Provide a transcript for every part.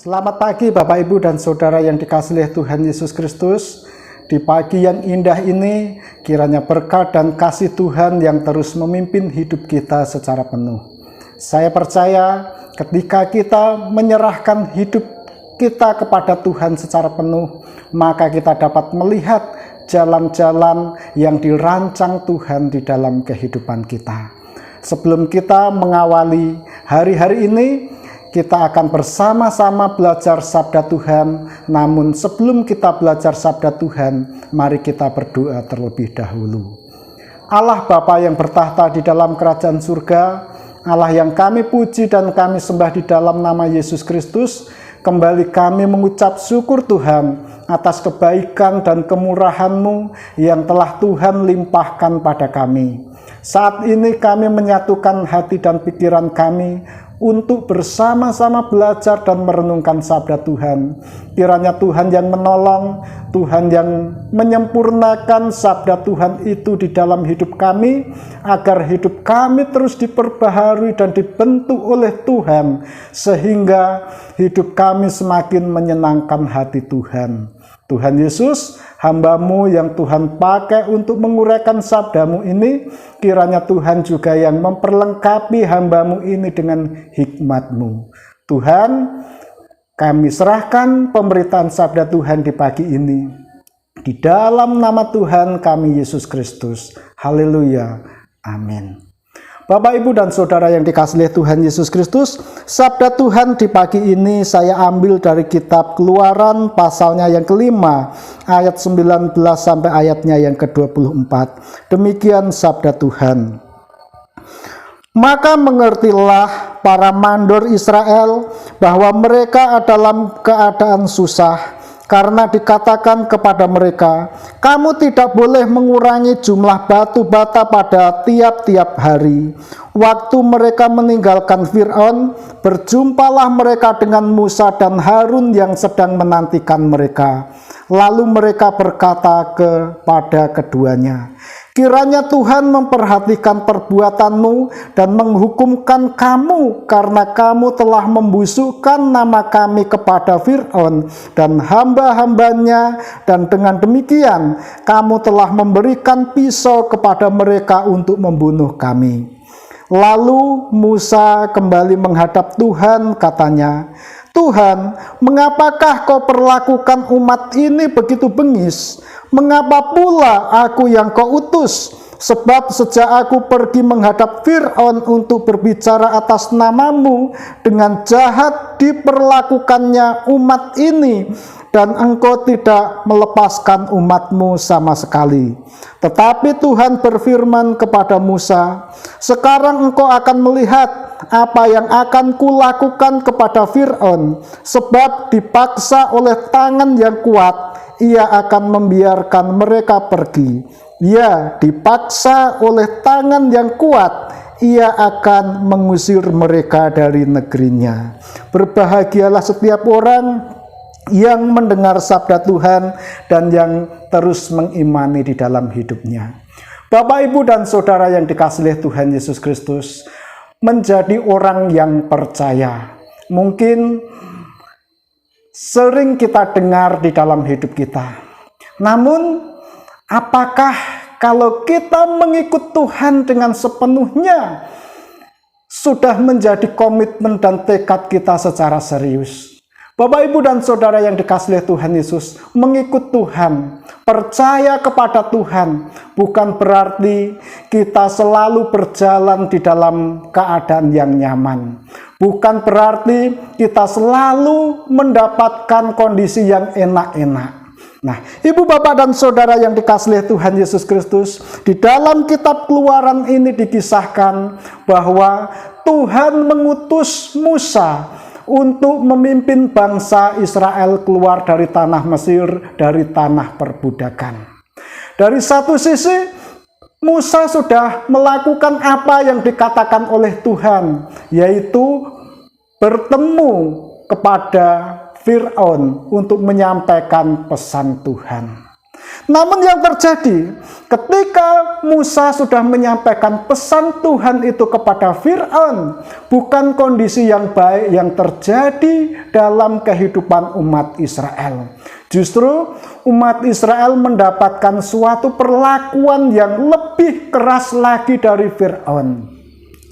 Selamat pagi Bapak Ibu dan Saudara yang dikasihi Tuhan Yesus Kristus. Di pagi yang indah ini, kiranya berkat dan kasih Tuhan yang terus memimpin hidup kita secara penuh. Saya percaya ketika kita menyerahkan hidup kita kepada Tuhan secara penuh, maka kita dapat melihat jalan-jalan yang dirancang Tuhan di dalam kehidupan kita. Sebelum kita mengawali hari-hari ini, kita akan bersama-sama belajar sabda Tuhan. Namun sebelum kita belajar sabda Tuhan, mari kita berdoa terlebih dahulu. Allah Bapa yang bertahta di dalam kerajaan surga, Allah yang kami puji dan kami sembah di dalam nama Yesus Kristus, kembali kami mengucap syukur Tuhan atas kebaikan dan kemurahan-Mu yang telah Tuhan limpahkan pada kami. Saat ini kami menyatukan hati dan pikiran kami untuk bersama-sama belajar dan merenungkan sabda Tuhan. Kiranya Tuhan yang menolong, Tuhan yang menyempurnakan sabda Tuhan itu di dalam hidup kami, agar hidup kami terus diperbaharui dan dibentuk oleh Tuhan, sehingga hidup kami semakin menyenangkan hati Tuhan. Tuhan Yesus, hamba-Mu yang Tuhan pakai untuk menguraikan sabda-Mu ini, kiranya Tuhan juga yang memperlengkapi hamba-Mu ini dengan hikmat-Mu. Tuhan, kami serahkan pemberitaan sabda Tuhan di pagi ini. Di dalam nama Tuhan kami Yesus Kristus. Haleluya. Amin. Bapak, Ibu, dan Saudara yang dikasihi Tuhan Yesus Kristus, sabda Tuhan di pagi ini saya ambil dari kitab Keluaran pasalnya yang kelima, ayat 19 sampai ayatnya yang ke-24. Demikian sabda Tuhan. Maka mengertilah para mandor Israel bahwa mereka dalam keadaan susah, karena dikatakan kepada mereka, kamu tidak boleh mengurangi jumlah batu bata pada tiap-tiap hari. Waktu mereka meninggalkan Fir'aun, berjumpalah mereka dengan Musa dan Harun yang sedang menantikan mereka. Lalu mereka berkata kepada keduanya, kiranya Tuhan memperhatikan perbuatanmu dan menghukumkan kamu, karena kamu telah membusukkan nama kami kepada Fir'aun dan hamba-hambanya, dan dengan demikian kamu telah memberikan pisau kepada mereka untuk membunuh kami. Lalu Musa kembali menghadap Tuhan, katanya, Tuhan, mengapakah kau perlakukan umat ini begitu bengis? Mengapa pula aku yang kau utus? Sebab sejak aku pergi menghadap Fir'aun untuk berbicara atas namamu, dengan jahat diperlakukannya umat ini, dan engkau tidak melepaskan umatmu sama sekali. Tetapi Tuhan berfirman kepada Musa, sekarang engkau akan melihat apa yang akan kulakukan kepada Fir'aun, sebab dipaksa oleh tangan yang kuat, ia akan membiarkan mereka pergi. Ya, dipaksa oleh tangan yang kuat, ia akan mengusir mereka dari negerinya. Berbahagialah setiap orang yang mendengar sabda Tuhan dan yang terus mengimani di dalam hidupnya. Bapak, Ibu, dan Saudara yang dikasihi Tuhan Yesus Kristus, menjadi orang yang percaya mungkin sering kita dengar di dalam hidup kita. Namun, apakah kalau kita mengikut Tuhan dengan sepenuhnya sudah menjadi komitmen dan tekad kita secara serius? Bapak, Ibu, dan Saudara yang dikasihi Tuhan Yesus, mengikut Tuhan, percaya kepada Tuhan, bukan berarti kita selalu berjalan di dalam keadaan yang nyaman. Bukan berarti kita selalu mendapatkan kondisi yang enak-enak. Nah, Ibu, Bapak, dan Saudara yang dikasihi Tuhan Yesus Kristus, di dalam kitab Keluaran ini dikisahkan bahwa Tuhan mengutus Musa untuk memimpin bangsa Israel keluar dari tanah Mesir, dari tanah perbudakan. Dari satu sisi, Musa sudah melakukan apa yang dikatakan oleh Tuhan, yaitu bertemu kepada Fir'aun untuk menyampaikan pesan Tuhan. Namun yang terjadi ketika Musa sudah menyampaikan pesan Tuhan itu kepada Fir'aun, bukan kondisi yang baik yang terjadi dalam kehidupan umat Israel. Justru umat Israel mendapatkan suatu perlakuan yang lebih keras lagi dari Fir'aun.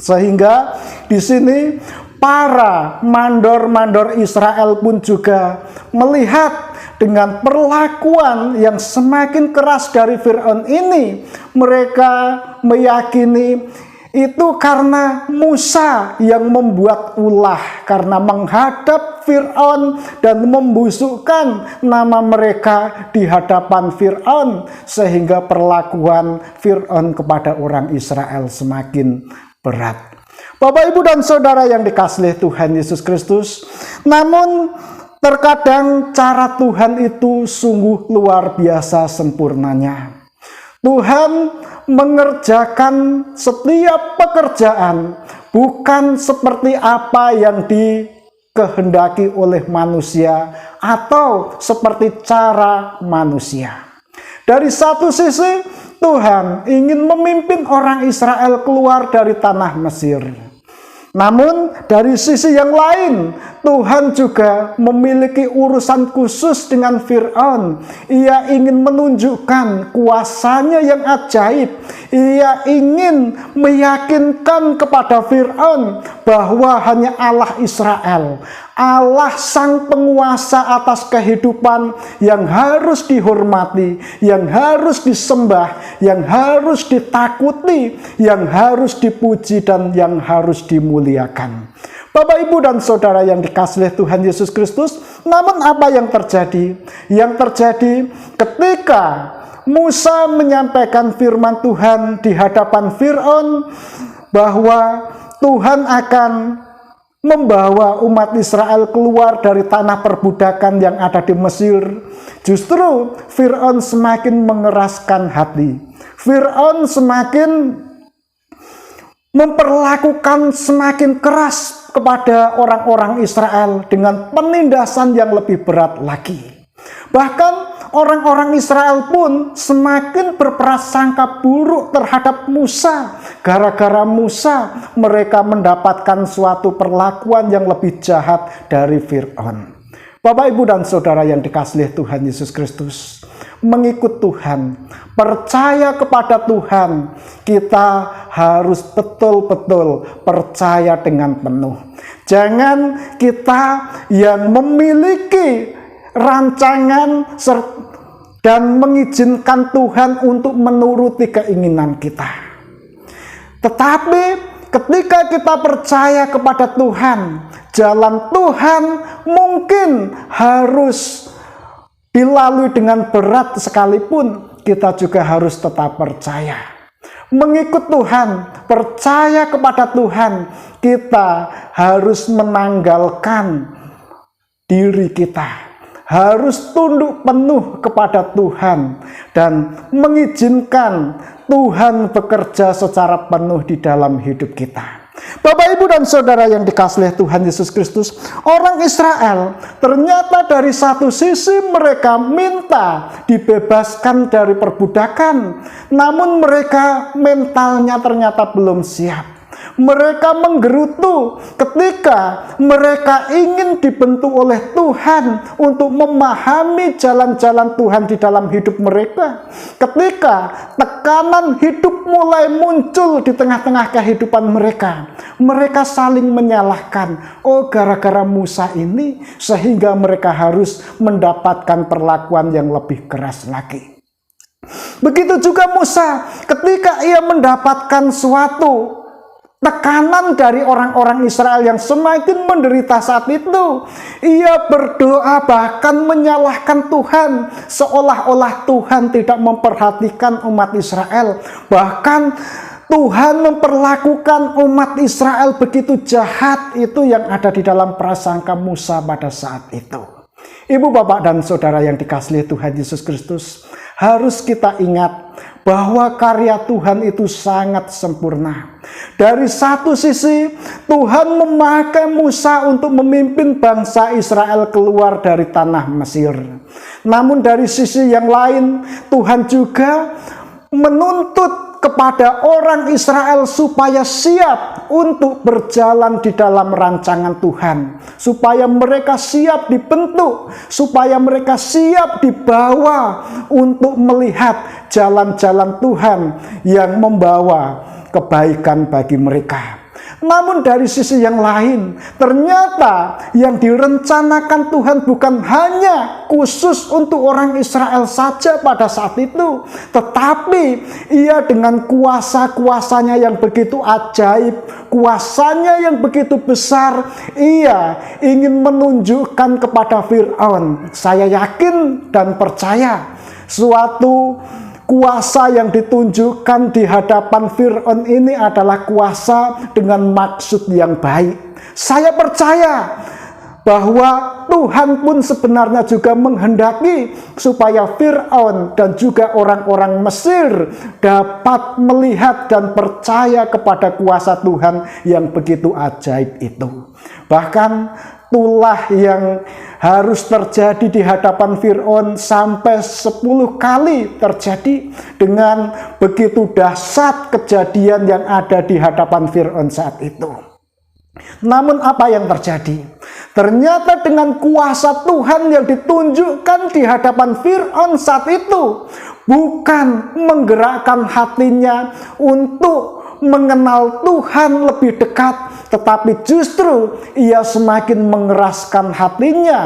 Sehingga di sini para mandor-mandor Israel pun juga melihat dengan perlakuan yang semakin keras dari Fir'aun ini, mereka meyakini itu karena Musa yang membuat ulah, karena menghadap Fir'aun dan membusukkan nama mereka di hadapan Fir'aun, sehingga perlakuan Fir'aun kepada orang Israel semakin berat. Bapak, Ibu, dan Saudara yang dikasihi Tuhan Yesus Kristus, namun terkadang cara Tuhan itu sungguh luar biasa sempurnanya. Tuhan mengerjakan setiap pekerjaan bukan seperti apa yang dikehendaki oleh manusia atau seperti cara manusia. Dari satu sisi, Tuhan ingin memimpin orang Israel keluar dari tanah Mesir. Namun dari sisi yang lain, Tuhan juga memiliki urusan khusus dengan Fir'aun. Ia ingin menunjukkan kuasanya yang ajaib. Ia ingin meyakinkan kepada Fir'aun bahwa hanya Allah Israel, Allah sang penguasa atas kehidupan, yang harus dihormati, yang harus disembah, yang harus ditakuti, yang harus dipuji, dan yang harus dimuliakan. Bapak, Ibu, dan Saudara yang dikasihi Tuhan Yesus Kristus, namun apa yang terjadi? Yang terjadi ketika Musa menyampaikan firman Tuhan di hadapan Fir'aun bahwa Tuhan akan membawa umat Israel keluar dari tanah perbudakan yang ada di Mesir. Justru Fir'aun semakin mengeraskan hati. Fir'aun semakin memperlakukan semakin keras kepada orang-orang Israel dengan penindasan yang lebih berat lagi. Bahkan orang-orang Israel pun semakin berprasangka buruk terhadap Musa. Gara-gara Musa, mereka mendapatkan suatu perlakuan yang lebih jahat dari Fir'aun. Bapak, Ibu, dan Saudara yang dikasihi Tuhan Yesus Kristus, mengikut Tuhan, percaya kepada Tuhan, kita harus betul-betul percaya dengan penuh. Jangan kita yang memiliki rancangan dan mengizinkan Tuhan untuk menuruti keinginan kita. Tetapi ketika kita percaya kepada Tuhan, jalan Tuhan mungkin harus dilalui dengan berat sekalipun, kita juga harus tetap percaya. Mengikut Tuhan, percaya kepada Tuhan, kita harus menanggalkan diri kita, harus tunduk penuh kepada Tuhan dan mengizinkan Tuhan bekerja secara penuh di dalam hidup kita. Bapak, Ibu, dan Saudara yang dikasihi Tuhan Yesus Kristus, orang Israel ternyata dari satu sisi mereka minta dibebaskan dari perbudakan, namun mereka mentalnya ternyata belum siap. Mereka menggerutu ketika mereka ingin dibentuk oleh Tuhan untuk memahami jalan-jalan Tuhan di dalam hidup mereka. Ketika tekanan hidup mulai muncul di tengah-tengah kehidupan mereka, mereka saling menyalahkan. Oh, gara-gara Musa ini sehingga mereka harus mendapatkan perlakuan yang lebih keras lagi. Begitu juga Musa ketika ia mendapatkan suatu tekanan dari orang-orang Israel yang semakin menderita saat itu, ia berdoa bahkan menyalahkan Tuhan, seolah-olah Tuhan tidak memperhatikan umat Israel. Bahkan Tuhan memperlakukan umat Israel begitu jahat. Itu yang ada di dalam prasangka Musa pada saat itu. Ibu, bapak, dan saudara yang dikasihi Tuhan Yesus Kristus, harus kita ingat bahwa karya Tuhan itu sangat sempurna. Dari satu sisi, Tuhan memakai Musa untuk memimpin bangsa Israel keluar dari tanah Mesir. Namun dari sisi yang lain, Tuhan juga menuntut kepada orang Israel supaya siap untuk berjalan di dalam rancangan Tuhan, supaya mereka siap dibentuk, supaya mereka siap dibawa untuk melihat jalan-jalan Tuhan yang membawa kebaikan bagi mereka. Namun dari sisi yang lain, ternyata yang direncanakan Tuhan bukan hanya khusus untuk orang Israel saja pada saat itu, tetapi Ia dengan kuasa-kuasanya yang begitu ajaib, kuasanya yang begitu besar, Ia ingin menunjukkan kepada Fir'aun. Saya yakin dan percaya suatu kuasa yang ditunjukkan di hadapan Fir'aun ini adalah kuasa dengan maksud yang baik. Saya percaya bahwa Tuhan pun sebenarnya juga menghendaki supaya Fir'aun dan juga orang-orang Mesir dapat melihat dan percaya kepada kuasa Tuhan yang begitu ajaib itu. Bahkan itulah yang harus terjadi di hadapan Fir'aun sampai 10 kali terjadi dengan begitu dahsyat kejadian yang ada di hadapan Fir'aun saat itu. Namun apa yang terjadi? Ternyata dengan kuasa Tuhan yang ditunjukkan di hadapan Fir'aun saat itu bukan menggerakkan hatinya untuk mengenal Tuhan lebih dekat, tetapi justru ia semakin mengeraskan hatinya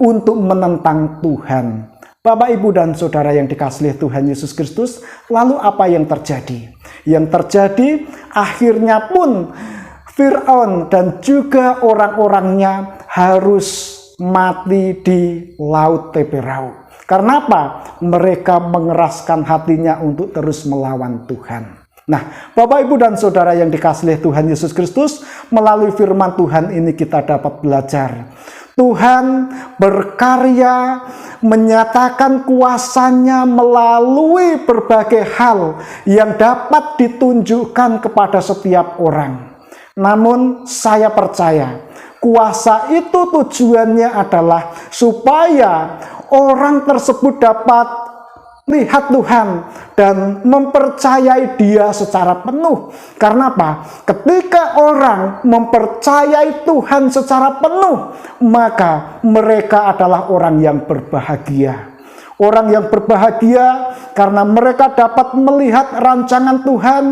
untuk menentang Tuhan. Bapak, Ibu, dan Saudara yang dikasihi Tuhan Yesus Kristus, lalu apa yang terjadi? Yang terjadi akhirnya pun Fir'aun dan juga orang-orangnya harus mati di Laut Teberau. Karena apa? Mereka mengeraskan hatinya untuk terus melawan Tuhan. Nah, Bapak, Ibu, dan Saudara yang dikasihi Tuhan Yesus Kristus, melalui firman Tuhan ini kita dapat belajar. Tuhan berkarya menyatakan kuasanya melalui berbagai hal yang dapat ditunjukkan kepada setiap orang. Namun saya percaya kuasa itu tujuannya adalah supaya orang tersebut dapat lihat Tuhan dan mempercayai Dia secara penuh. Karena apa? Ketika orang mempercayai Tuhan secara penuh, maka mereka adalah orang yang berbahagia. Orang yang berbahagia karena mereka dapat melihat rancangan Tuhan,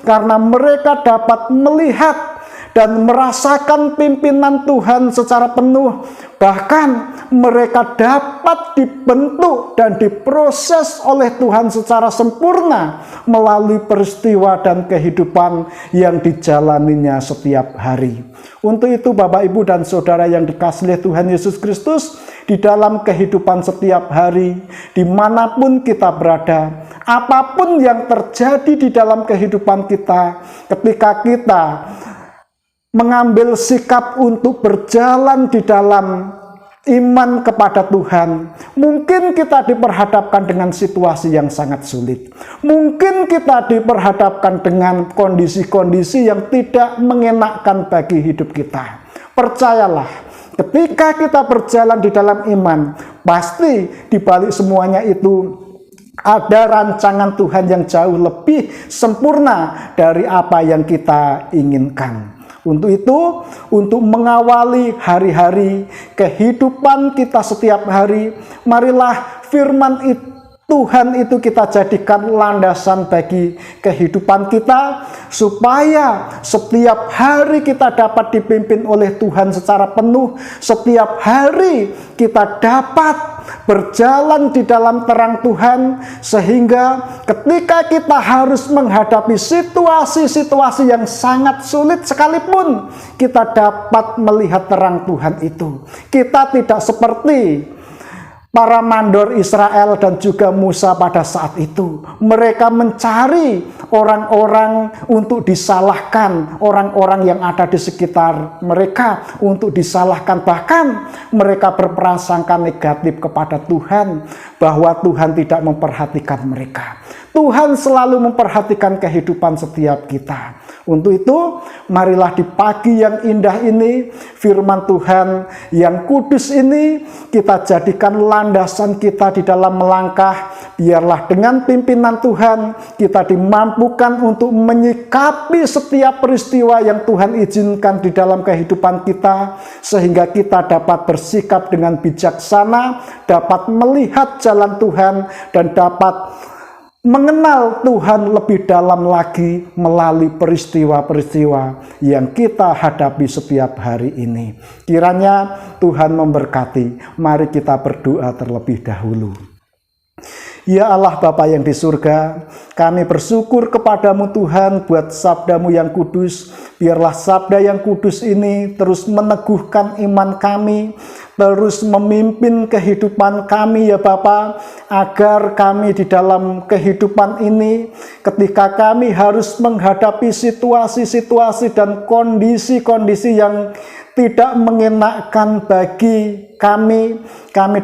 karena mereka dapat melihat dan merasakan pimpinan Tuhan secara penuh. Bahkan mereka dapat dibentuk dan diproses oleh Tuhan secara sempurna melalui peristiwa dan kehidupan yang dijalaninya setiap hari. Untuk itu Bapak, Ibu, dan Saudara yang dikasihi Tuhan Yesus Kristus, di dalam kehidupan setiap hari, dimanapun kita berada, apapun yang terjadi di dalam kehidupan kita, ketika kita mengambil sikap untuk berjalan di dalam iman kepada Tuhan, mungkin kita diperhadapkan dengan situasi yang sangat sulit. Mungkin kita diperhadapkan dengan kondisi-kondisi yang tidak mengenakkan bagi hidup kita. Percayalah, ketika kita berjalan di dalam iman, pasti di balik semuanya itu ada rancangan Tuhan yang jauh lebih sempurna dari apa yang kita inginkan. Untuk itu, untuk mengawali hari-hari kehidupan kita setiap hari, marilah firman Tuhan itu kita jadikan landasan bagi kehidupan kita, supaya setiap hari kita dapat dipimpin oleh Tuhan secara penuh. Setiap hari kita dapat berjalan di dalam terang Tuhan, sehingga ketika kita harus menghadapi situasi-situasi yang sangat sulit sekalipun, kita dapat melihat terang Tuhan itu. Kita tidak seperti para mandor Israel dan juga Musa pada saat itu. Mereka mencari orang-orang untuk disalahkan, orang-orang yang ada di sekitar mereka untuk disalahkan. Bahkan mereka berprasangka negatif kepada Tuhan, bahwa Tuhan tidak memperhatikan mereka. Tuhan selalu memperhatikan kehidupan setiap kita. Untuk itu, marilah di pagi yang indah ini, firman Tuhan yang kudus ini kita jadikan landasan kita di dalam melangkah. Biarlah dengan pimpinan Tuhan kita dimampukan untuk menyikapi setiap peristiwa yang Tuhan izinkan di dalam kehidupan kita, sehingga kita dapat bersikap dengan bijaksana, dapat melihat jalan Tuhan, dan dapat mengenal Tuhan lebih dalam lagi melalui peristiwa-peristiwa yang kita hadapi setiap hari ini. Kiranya Tuhan memberkati. Mari kita berdoa terlebih dahulu. Ya Allah Bapa yang di surga, kami bersyukur kepadamu Tuhan buat sabdamu yang kudus. Biarlah sabda yang kudus ini terus meneguhkan iman kami, terus memimpin kehidupan kami ya Bapa, agar kami di dalam kehidupan ini, ketika kami harus menghadapi situasi-situasi dan kondisi-kondisi yang tidak mengenakan bagi kami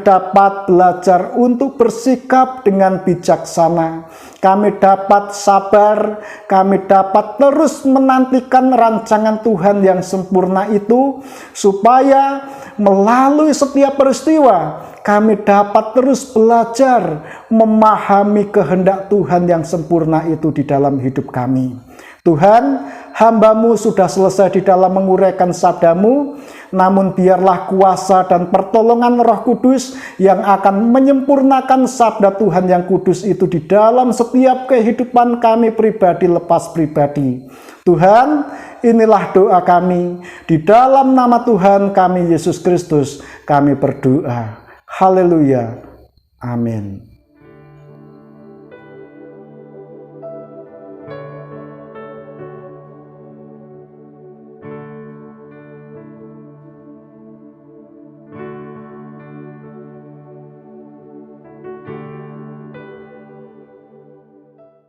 dapat belajar untuk bersikap dengan bijaksana. Kami dapat sabar, kami dapat terus menantikan rancangan Tuhan yang sempurna itu, supaya melalui setiap peristiwa kami dapat terus belajar memahami kehendak Tuhan yang sempurna itu di dalam hidup kami. Tuhan, hamba-Mu sudah selesai di dalam menguraikan sabda-Mu, namun biarlah kuasa dan pertolongan Roh Kudus yang akan menyempurnakan sabda Tuhan yang kudus itu di dalam setiap kehidupan kami pribadi lepas pribadi. Tuhan, inilah doa kami. Di dalam nama Tuhan kami Yesus Kristus, kami berdoa. Haleluya. Amin.